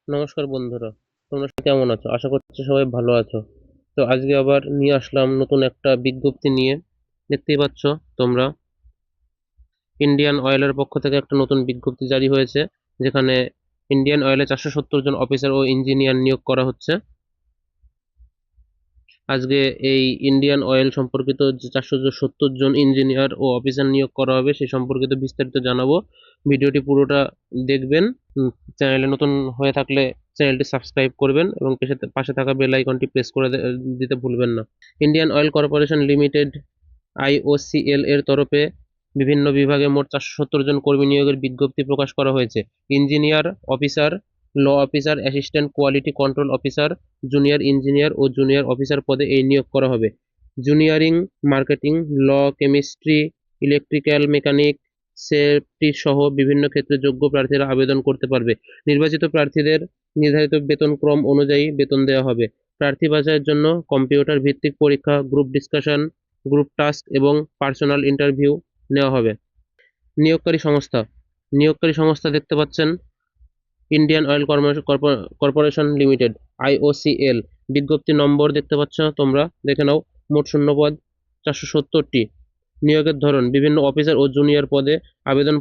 নমস্কার বন্ধুরা, তোমরা সবাই কেমন আছো? আশা করছি সবাই ভালো আছো। তো আজকে আবার নিয়ে আসলাম নতুন একটা বিজ্ঞপ্তি নিয়ে। দেখতেই পাচ্ছ তোমরা, ইন্ডিয়ান অয়েলের পক্ষ থেকে একটা নতুন বিজ্ঞপ্তি জারি হয়েছে, যেখানে ইন্ডিয়ান অয়েলে 470 জন অফিসার ও ইঞ্জিনিয়ার নিয়োগ করা হচ্ছে। আজকে এই ইন্ডিয়ান অয়েল সম্পর্কিত যে 470 জন ইঞ্জিনিয়ার ও অফিসার নিয়োগ করা হবে সেই সম্পর্কিত বিস্তারিত জানাবো। ভিডিওটি পুরোটা দেখবেন। চ্যানেলে নতুন হয়ে থাকলে চ্যানেলটি সাবস্ক্রাইব করবেন এবং পাশে থাকা বেল আইকনটি প্রেস করে দিতে ভুলবেন না। Indian oil corporation limited IOCL এর তরফে বিভিন্ন বিভাগে মোট 470 জন কর্মী নিয়োগের বিজ্ঞপ্তি প্রকাশ করা হয়েছে। Engineer officer, law officer, assistant quality control officer, junior engineer ও জুনিয়র অফিসার পদে এই নিয়োগ করা হবে। জুনিয়রিং, marketing, law, chemistry, electrical, mechanic, safety সহ বিভিন্ন ক্ষেত্রে যোগ্য প্রার্থীরা আবেদন করতে পারবে। নির্বাচিত প্রার্থীদের নির্ধারিত বেতনক্রম অনুযায়ী বেতন দেওয়া হবে। প্রার্থী বাছাইয়ের জন্য কম্পিউটার ভিত্তিক পরীক্ষা, গ্রুপ ডিসকাশন, গ্রুপ টাস্ক এবং পার্সোনাল ইন্টারভিউ নেওয়া হবে। নিয়োগকারী সংস্থা, নিয়োগকারী সংস্থা দেখতে পাচ্ছেন Indian oil corporation limited IOCL. বিজ্ঞপ্তি নম্বর দেখতে পাচ্ছ তোমরা, দেখে নাও। মোট শূন্যপদ 470টি। নিয়োগের ধরন বিভিন্ন অফিসার ও জুনিয়র পদে। আবেদন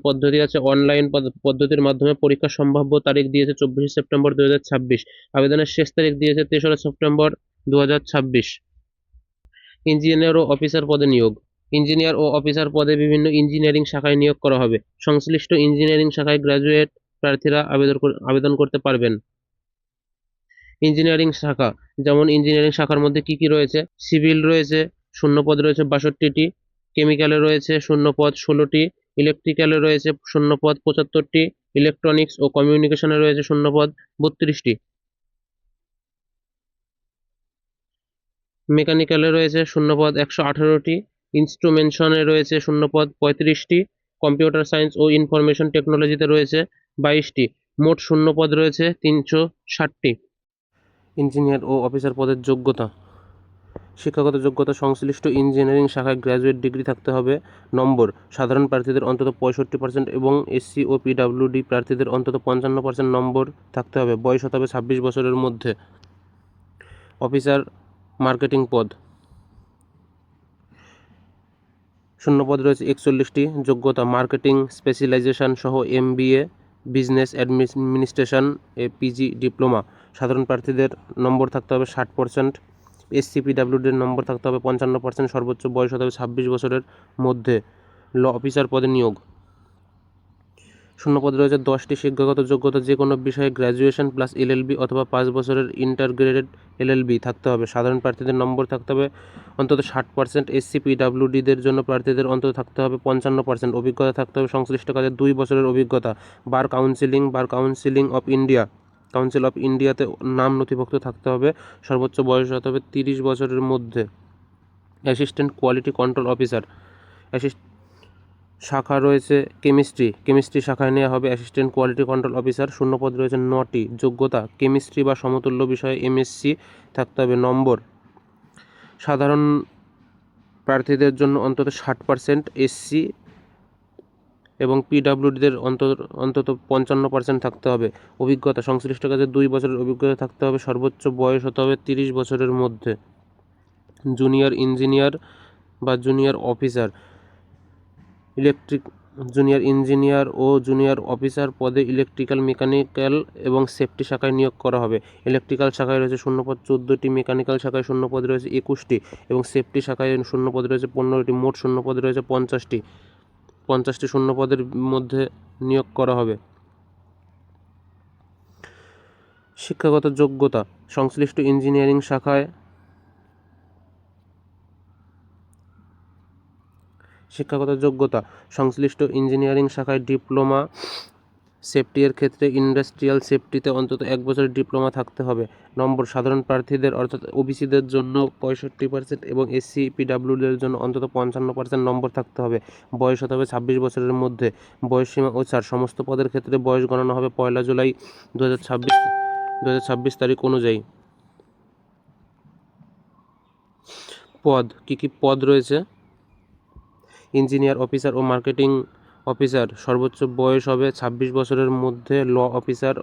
পদ্ধতি আছে অনলাইন পদ্ধতির মাধ্যমে। পরীক্ষার সম্ভাব্য তারিখ দিয়েছে 24শে সেপ্টেম্বর 2026। আবেদনের শেষ তারিখ দিয়েছে 3রা সেপ্টেম্বর 2026। ইঞ্জিনিয়ার ও অফিসার পদে নিয়োগ। ইঞ্জিনিয়ার ও অফিসার পদে বিভিন্ন ইঞ্জিনিয়ারিং শাখায় নিয়োগ করা হবে। সংশ্লিষ্ট ইঞ্জিনিয়ারিং শাখায় গ্র্যাজুয়েট প্রার্থীরা আবেদন করতে পারবেন। ইঞ্জিনিয়ারিং শাখা, যেমন ইঞ্জিনিয়ারিং শাখার মধ্যে কি কি রয়েছে: সিভিল রয়েছে, শূন্যপদ রয়েছে 62টি। কেমিক্যালে রয়েছে শূন্যপদ 16টি। ইলেকট্রিক্যালে রয়েছে শূন্যপদ 75টি। ইলেকট্রনিক্স ও কমিউনিকেশনে রয়েছে শূন্যপদ 32টি। মেকানিক্যালে রয়েছে শূন্যপদ 118টি। ইনস্ট্রুমেন্টেশনে রয়েছে শূন্যপদ 35টি। কম্পিউটার সায়েন্স ও ইনফরমেশন টেকনোলজিতে রয়েছে 22টি। মোট শূন্যপদ রয়েছে 360টি। ইঞ্জিনিয়ার ও অফিসার পদের যোগ্যতা। শিক্ষাগত যোগ্যতা: সংশ্লিষ্ট ইঞ্জিনিয়ারিং শাখায় গ্র্যাজুয়েট ডিগ্রি থাকতে হবে। নম্বর: সাধারণ প্রার্থীদের অন্তত 65% এবং এসসি ও পিডব্লিউডি প্রার্থীদের অন্তত 55% নম্বর থাকতে হবে। বয়স হতে হবে 26 বছরের মধ্যে। অফিসার মার্কেটিং পদ, শূন্যপদ রয়েছে 41টি। যোগ্যতা: মার্কেটিং স্পেশালাইজেশন সহ এমবিএ, বিজনেস অ্যাডমিনিস্ট্রেশন এ পিজি ডিপ্লোমা। সাধারণ প্রার্থীদের নম্বর থাকতে হবে 60%। এসসি পিডব্লিউডির নম্বর থাকতে হবে 55%। সর্বোচ্চ বয়স হতে হবে 26 বছরের মধ্যে। ল অফিসার পদে নিয়োগ। শূন্যপদ রয়েছে 10টি। শিক্ষাগত যোগ্যতা: যে কোনো বিষয়ে গ্র্যাজুয়েশন প্লাস এলএলবি অথবা 5 বছরের ইন্টারগ্রেটেড এলএলবি থাকতে হবে। সাধারণ প্রার্থীদের নম্বর থাকতে হবে অন্তত 60%। এসসি পিডব্লিউডিদের জন্য প্রার্থীদের অন্তত থাকতে হবে 55%। অভিজ্ঞতা থাকতে হবে সংশ্লিষ্ট কাজে 2 বছরের অভিজ্ঞতা। বার কাউন্সিল অফ ইন্ডিয়াতে নাম নথিভুক্ত থাকতে হবে। সর্বোচ্চ বয়স হতে হবে 30 বছরের মধ্যে। অ্যাসিস্ট্যান্ট কোয়ালিটি কন্ট্রোল অফিসার শাখা রয়েছে কেমিস্ট্রি শাখায় নেওয়া হবে অ্যাসিস্ট্যান্ট কোয়ালিটি কন্ট্রোল অফিসার। শূন্যপদ রয়েছে 9টি। যোগ্যতা: কেমিস্ট্রি বা সমতুল্য বিষয়ে এমএসসি থাকতে হবে। নম্বর: সাধারণ প্রার্থীদের জন্য অন্তত 60%, এসসি এবং পিডব্লিউডিদের অন্তত 55% থাকতে হবে। অভিজ্ঞতা: সংশ্লিষ্ট কাজে 2 বছরের অভিজ্ঞতা থাকতে হবে। সর্বোচ্চ বয়স হতে হবে 30 বছরের মধ্যে। জুনিয়র ইঞ্জিনিয়ার বা জুনিয়র অফিসার জুনিয়র ইঞ্জিনিয়ার ও জুনিয়র অফিসার পদে ইলেকট্রিক্যাল, মেকানিক্যাল এবং সেফটি শাখায় নিয়োগ করা হবে। ইলেকট্রিক্যাল শাখায় রয়েছে শূন্যপদ 14টি। মেকানিক্যাল শাখায় শূন্যপদ রয়েছে 21টি এবং সেফটি শাখায় শূন্যপদ রয়েছে 15টি। মোট শূন্যপদ রয়েছে 50টি। 50টি শূন্যপদের মধ্যে নিয়োগ করা হবে। শিক্ষাগত যোগ্যতা: সংশ্লিষ্ট ইঞ্জিনিয়ারিং শাখায় ডিপ্লোমা, সেফটি এর ক্ষেত্রে ইন্ডাস্ট্রিয়াল সেফটিতে অন্তত 1 বছরের ডিপ্লোমা থাকতে হবে। নম্বর: সাধারণ প্রার্থীদের অর্থাৎ ওবিসিদের জন্য 65% এবং এসসি পিডব্লিউডির জন্য অন্তত 55% নম্বর থাকতে হবে। বয়স হতে হবে 26 বছরের মধ্যে। বয়সসীমা ও ছাড়: সমস্ত পদের ক্ষেত্রে বয়স গণনা হবে 1 জুলাই 2026 তারিখ অনুযায়ী। পদ, কি কি পদ রয়েছে: ইঞ্জিনিয়ার, অফিসার ও মার্কেটিং অফিসার সর্বোচ্চ বয়স হবে 26 বছরের মধ্যে। Law officer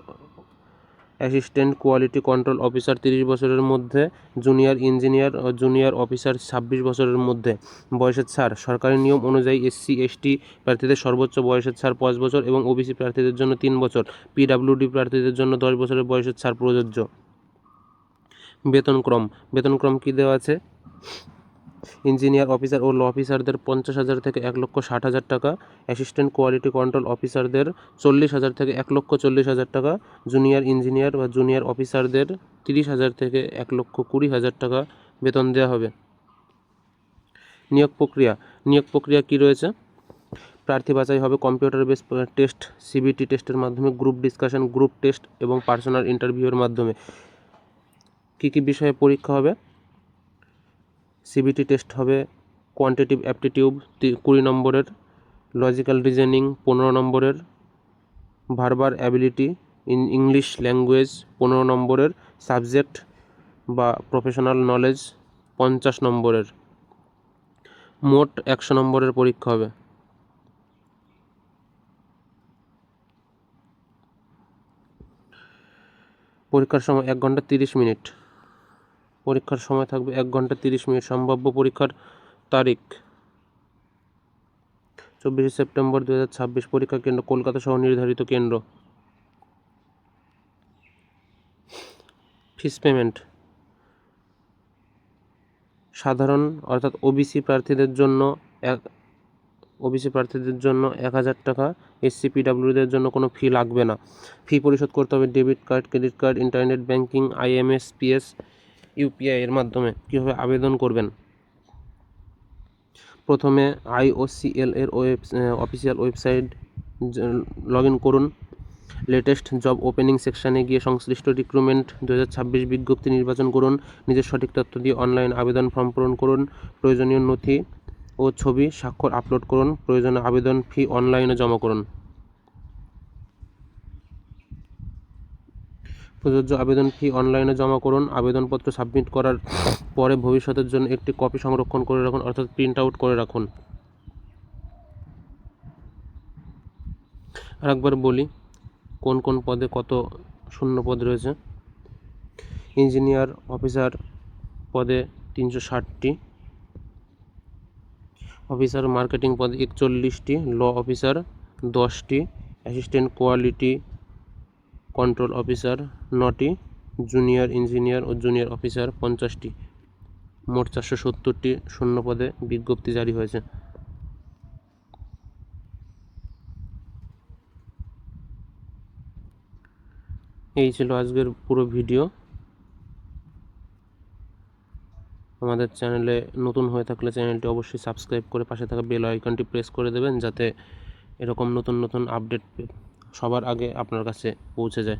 assistant quality control officer 30 বছরের মধ্যে। জুনিয়র ইঞ্জিনিয়ার ও জুনিয়র অফিসার 26 বছরের মধ্যে। বয়সের ছাড় সরকারি নিয়ম অনুযায়ী SC ST প্রার্থীদের সর্বোচ্চ বয়সের ছাড় 5 বছর এবং OBC প্রার্থীদের জন্য 3 বছর। PWD প্রার্থীদের জন্য 10 বছরের বয়সের ছাড় প্রযোজ্য। বেতনক্রম কী দেওয়া আছে? ইঞ্জিনিয়ার অফিসার ও ল অফিসারদের 50,000 থেকে 1,60,000 টাকা। অ্যাসিস্ট্যান্ট কোয়ালিটি কন্ট্রোল অফিসারদের 40,000 থেকে 1,40,000 টাকা। জুনিয়র ইঞ্জিনিয়ার বা জুনিয়র অফিসারদের 30,000 থেকে 1,20,000 টাকা বেতন দেওয়া হবে। নিয়োগ প্রক্রিয়া কী রয়েছে? প্রার্থী বাছাই হবে কম্পিউটার বেস টেস্ট, CBT টেস্টের মাধ্যমে, গ্রুপ ডিসকাশন, গ্রুপ টেস্ট এবং পার্সোনাল ইন্টারভিউয়ের মাধ্যমে। কী কী বিষয়ে পরীক্ষা হবে? CBT টেস্ট হবে কোয়ান্টিটিভ অ্যাপটিটিউড 20 নম্বরের, লজিক্যাল রিজনিং 15 নম্বরের, ভার্বাল অ্যাবিলিটি ইংলিশ ল্যাঙ্গুয়েজ 15 নম্বরের, সাবজেক্ট বা প্রফেশনাল নলেজ 50 নম্বরের। মোট 100 নম্বরের পরীক্ষা হবে। পরীক্ষার সময় 1 ঘন্টা 30 মিনিট। পরীক্ষার সময় থাকবে 1 ঘন্টা 30 মিনিট। সম্ভাব্য পরীক্ষার তারিখ 24 সেপ্টেম্বর 2026। পরীক্ষা কেন্দ্র কলকাতা সহ নির্ধারিত কেন্দ্র। ফিস পেমেন্ট সাধারণ অর্থাৎ OBC প্রার্থীদের জন্য 1,000 টাকা। SC PWDদের জন্য কোনো ফি লাগবে না। ফি পরিশোধ করতে হবে debit card, credit card, internet banking, IMS PS UPI এর মাধ্যমে। কীভাবে আবেদন করবেন? প্রথমে IOCL এর অফিসিয়াল ওয়েবসাইট লগ ইন করুন। লেটেস্ট জব ওপেনিং সেকশানে গিয়ে সংশ্লিষ্ট রিক্রুটমেন্ট 2026 বিজ্ঞপ্তি নির্বাচন করুন। নিজের সঠিক তথ্য দিয়ে অনলাইন আবেদন ফর্ম পূরণ করুন। প্রয়োজনীয় নথি ও ছবি স্বাক্ষর আপলোড করুন। প্রয়োজনে আবেদন ফি অনলাইনে জমা করুন। প্রযোজ্য আবেদন ফি অনলাইনে জমা করুন। আবেদনপত্র সাবমিট করার পরে ভবিষ্যতের জন্য একটি কপি সংরক্ষণ করে রাখুন, অর্থাৎ প্রিন্ট আউট করে রাখুন। আরেকবার বলি কোন কোন পদে কত শূন্য পদ রয়েছে। ইঞ্জিনিয়ার অফিসার পদে 360টি, অফিসার মার্কেটিং পদে 41টি, ল অফিসার 10টি, অ্যাসিস্ট্যান্ট কোয়ালিটি কন্ট্রোল অফিসার 9টি, জুনিয়র ইঞ্জিনিয়ার ও জুনিয়র অফিসার 50টি। মোট 470টি শূন্য পদে বিজ্ঞপ্তি জারি হয়েছে। এই ছিল আজকের পুরো ভিডিও। আমাদের চ্যানেলে নতুন হয়ে থাকলে চ্যানেলটি অবশ্যই সাবস্ক্রাইব করে পাশে থাকা বেল আইকনটি প্রেস করে দেবেন, যাতে এরকম নতুন নতুন আপডেট সবার আগে আপনার কাছে পৌঁছে যায়।